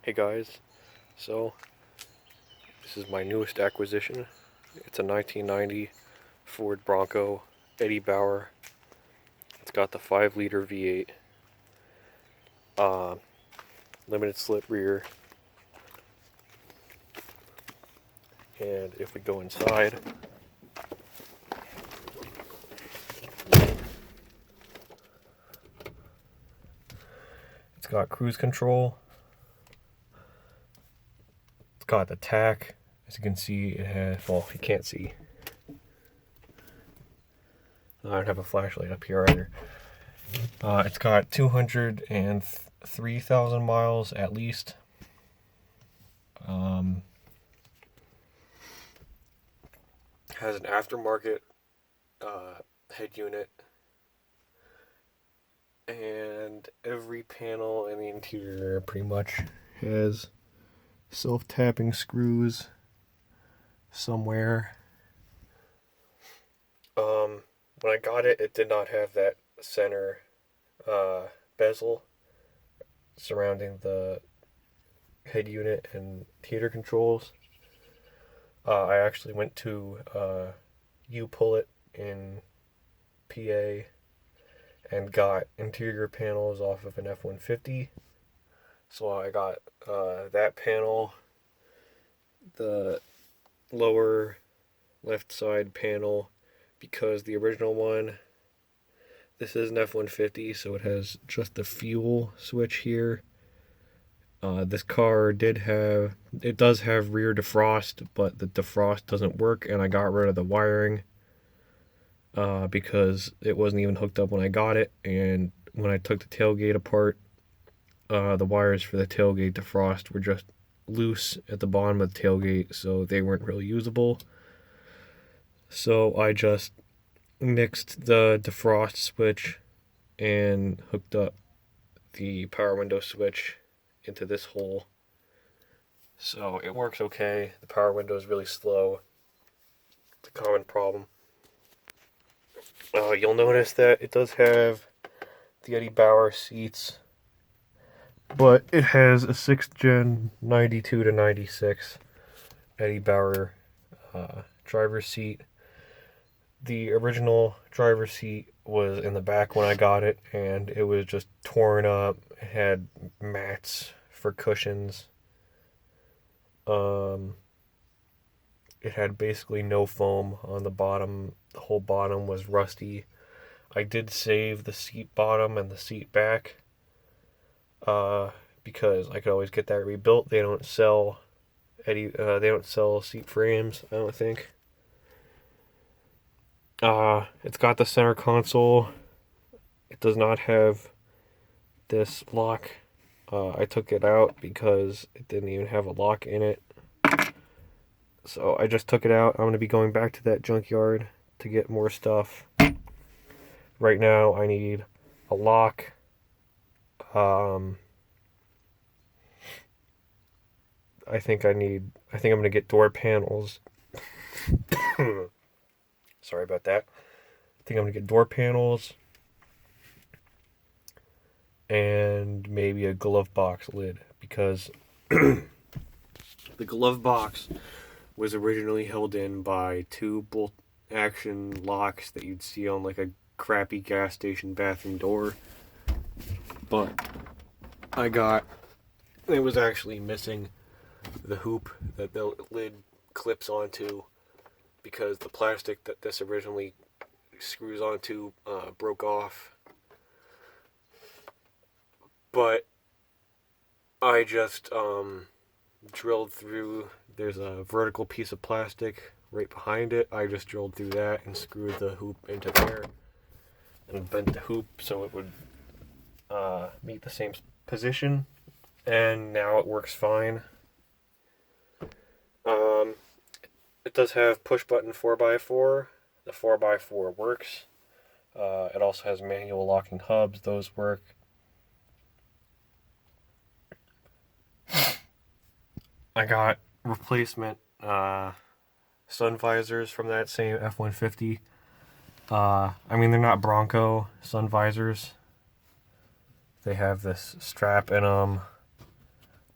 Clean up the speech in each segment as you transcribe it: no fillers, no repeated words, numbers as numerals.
Hey guys, so this is my newest acquisition. It's a 1990 Ford Bronco Eddie Bauer. It's got the 5-liter V8, uh, limited slip rear, and if we go inside, it's got cruise control. It's got the tack. As you can see, it has, well, you can't see. I don't have a flashlight up here either. It's got 203,000 miles at least. Has an aftermarket head unit, and every panel in the interior pretty much has self-tapping screws somewhere. When I got it, it did not have that center bezel surrounding the head unit and heater controls. I actually went to U-Pull-It in PA and got interior panels off of an F-150. So I got that panel, the lower left side panel, because the original one, this is an F-150, so it has just the fuel switch here. This car does have rear defrost, but the defrost doesn't work, and I got rid of the wiring because it wasn't even hooked up when I got it, and when I took the tailgate apart, the wires for the tailgate defrost were just loose at the bottom of the tailgate, so they weren't really usable. So I just nixed the defrost switch and hooked up the power window switch into this hole. So it works okay. The power window is really slow. It's a common problem. You'll notice that it does have the Eddie Bauer seats, but it has a 6th gen 92 to 96 Eddie Bauer driver's seat. The original driver's seat was in the back when I got it, and it was just torn up. It had mats for cushions. It had basically no foam on the bottom. The whole bottom was rusty. I did save the seat bottom and the seat back because I could always get that rebuilt. They don't sell they don't sell seat frames, I don't think. It's got the center console. It does not have this lock. I took it out because it didn't even have a lock in it. So I just took it out. I'm going to be going back to that junkyard to get more stuff. Right now I need a lock. I think I'm going to get door panels. Sorry about that. I think I'm going to get door panels and maybe a glove box lid, because the glove box was originally held in by 2 bolt action locks that you'd see on like a crappy gas station bathroom door. But it was actually missing the hoop that the lid clips onto, because the plastic that this originally screws onto broke off. But I just drilled through, there's a vertical piece of plastic right behind it. I just drilled through that and screwed the hoop into there and bent the hoop so it would meet the same position, and now it works fine. It does have push button 4x4. The 4x4 works. It also has manual locking hubs. Those work. I got replacement sun visors from that same F-150. I mean, they're not Bronco sun visors. They have this strap in them,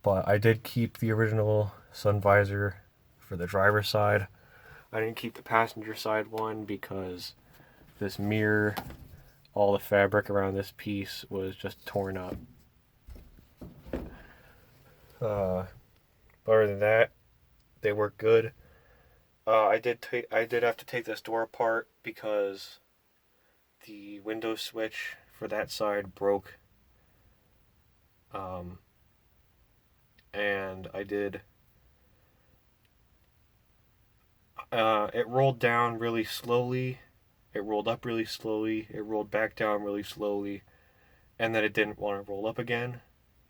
but I did keep the original sun visor for the driver's side. I didn't keep the passenger side one because this mirror, all the fabric around this piece was just torn up. Other than that, they work good. I did have to take this door apart because the window switch for that side broke. And I did. It rolled down really slowly. It rolled up really slowly. It rolled back down really slowly. And then it didn't want to roll up again.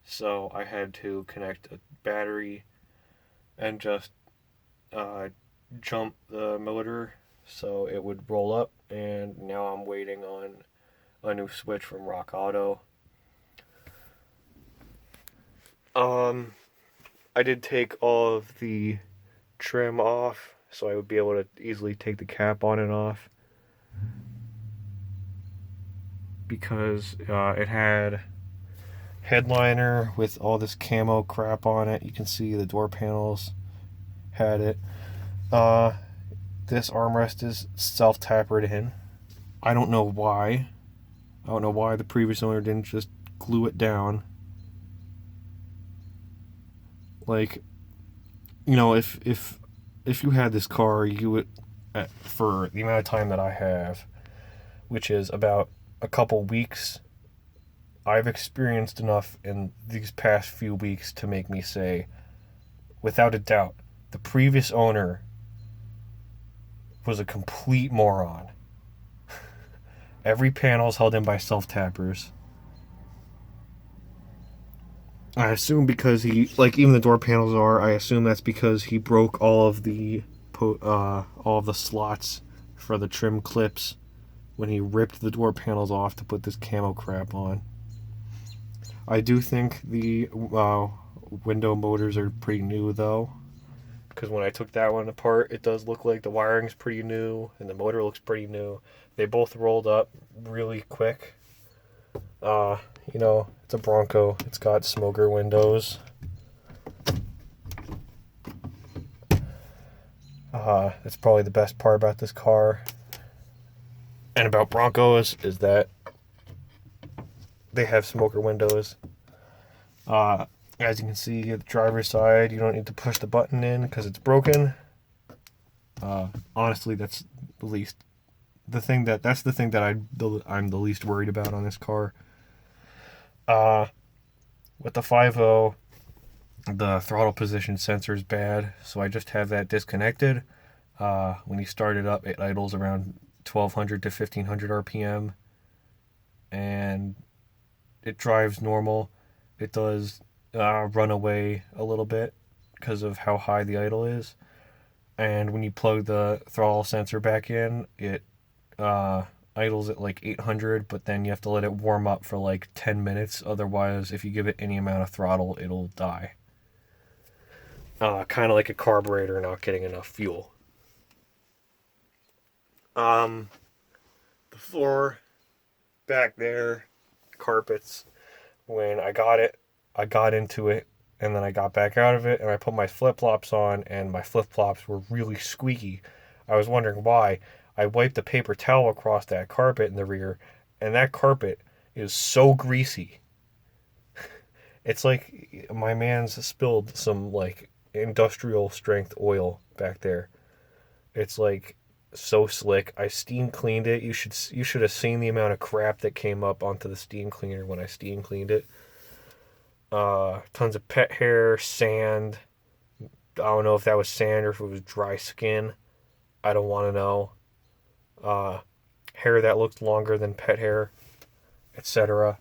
So I had to connect a battery and just jump the motor so it would roll up. And now I'm waiting on a new switch from Rock Auto. I did take all of the trim off so I would be able to easily take the cap on and off, because it had headliner with all this camo crap on it. You can see the door panels had it. This armrest is self-tapered in. I don't know why. I don't know why the previous owner didn't just glue it down. Like, you know, if you had this car, you would, for the amount of time that I have, which is about a couple weeks, I've experienced enough in these past few weeks to make me say, without a doubt, the previous owner was a complete moron. Every panel is held in by self-tappers. I assume because he, like, even the door panels are, I assume that's because he broke all of the slots for the trim clips when he ripped the door panels off to put this camo crap on. I do think the window motors are pretty new, though, because when I took that one apart, it does look like the wiring's pretty new and the motor looks pretty new. They both rolled up really quick. You know, it's a Bronco. It's got smoker windows. That's probably the best part about this car and about Broncos is that they have smoker windows. As you can see at the driver's side, you don't need to push the button in because it's broken. Honestly, that's the thing that I'm the least worried about on this car. With the 5.0, the throttle position sensor is bad, so I just have that disconnected. When you start it up, it idles around 1200 to 1500 RPM, and it drives normal. It does run away a little bit because of how high the idle is, and when you plug the throttle sensor back in, it idles at like 800, but then you have to let it warm up for like 10 minutes. Otherwise, if you give it any amount of throttle, it'll die. Kind of like a carburetor not getting enough fuel. The floor back there, carpets, when I got into it, and then I got back out of it, and I put my flip-flops on, and my flip-flops were really squeaky. I was wondering why. I wiped a paper towel across that carpet in the rear, and that carpet is so greasy. It's like my man's spilled some like industrial strength oil back there. It's like so slick. I steam cleaned it. You should have seen the amount of crap that came up onto the steam cleaner when I steam cleaned it. Tons of pet hair, sand. I don't know if that was sand or if it was dry skin. I don't want to know. Hair that looked longer than pet hair, etc.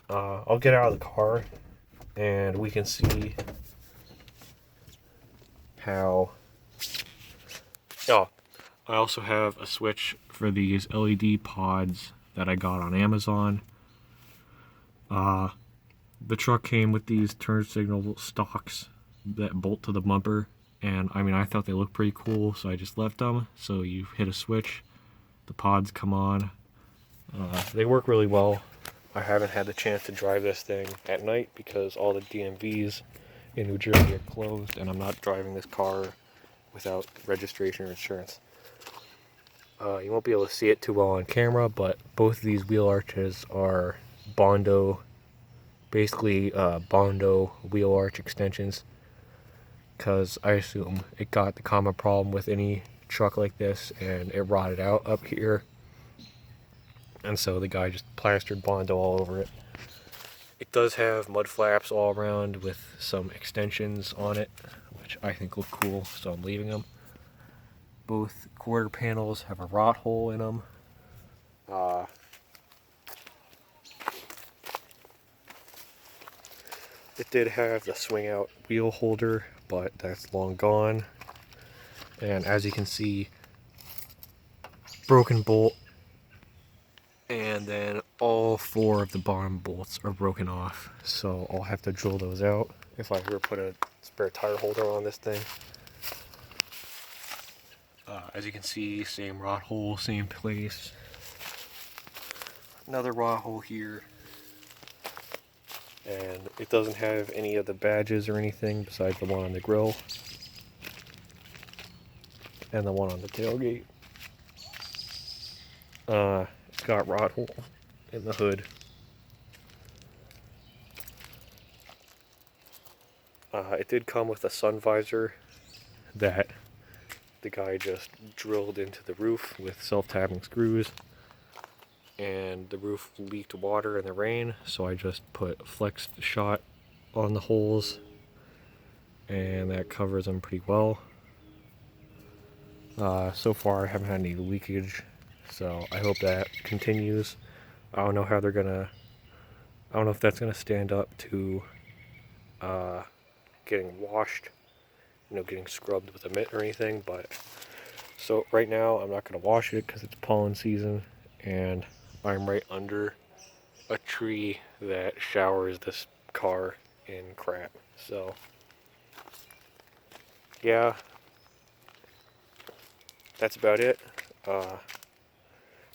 I'll get out of the car and we can see how... Oh, I also have a switch for these LED pods that I got on Amazon. The truck came with these turn signal stalks that bolt to the bumper, and I mean, I thought they looked pretty cool, so I just left them. So you hit a switch, the pods come on. They work really well. I haven't had the chance to drive this thing at night because all the DMVs in New Jersey are closed, and I'm not driving this car without registration or insurance. You won't be able to see it too well on camera, but both of these wheel arches are Bondo, basically Bondo wheel arch extensions, because I assume it got the common problem with any truck like this, and it rotted out up here, and so the guy just plastered Bondo all over it. It does have mud flaps all around with some extensions on it, which I think look cool, so I'm leaving them. Both quarter panels have a rot hole in them. It did have the swing out wheel holder, but that's long gone. And as you can see, broken bolt, and then all 4 of the bottom bolts are broken off, so I'll have to drill those out if I ever put a spare tire holder on this thing. As you can see, same rot hole, same place. Another rot hole here. And it doesn't have any of the badges or anything besides the one on the grill and the one on the tailgate. It's got rot hole in the hood. It did come with a sun visor that the guy just drilled into the roof with self-tapping screws, and the roof leaked water in the rain, so I just put flexed shot on the holes, and that covers them pretty well. So far I haven't had any leakage, so I hope that continues. I don't know how they're gonna, I don't know if that's gonna stand up to getting washed, getting scrubbed with a mitt or anything, but so right now I'm not gonna wash it because it's pollen season, and I'm right under a tree that showers this car in crap. So yeah, that's about it.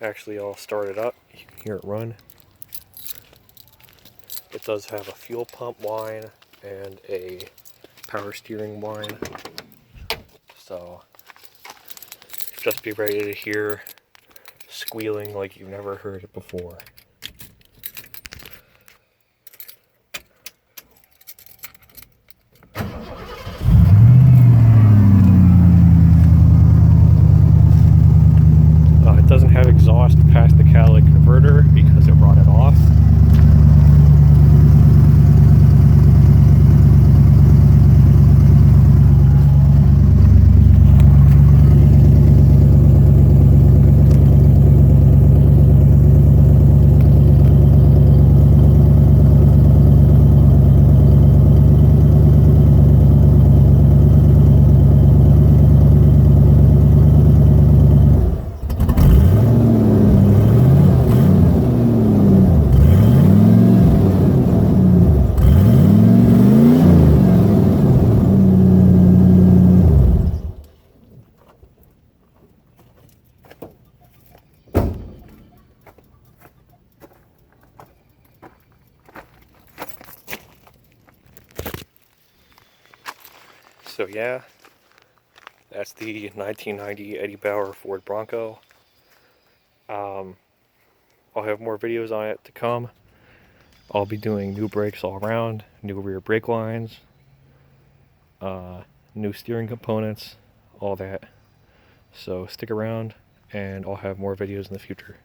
Actually, I'll start it up. You can hear it run. It does have a fuel pump whine and a power steering whine, so just be ready to hear squealing like you've never heard it before. It doesn't have exhaust past the catalytic converter because it rotted off. So yeah, that's the 1990 Eddie Bauer Ford Bronco. I'll have more videos on it to come. I'll be doing new brakes all around, new rear brake lines, new steering components, all that. So stick around, and I'll have more videos in the future.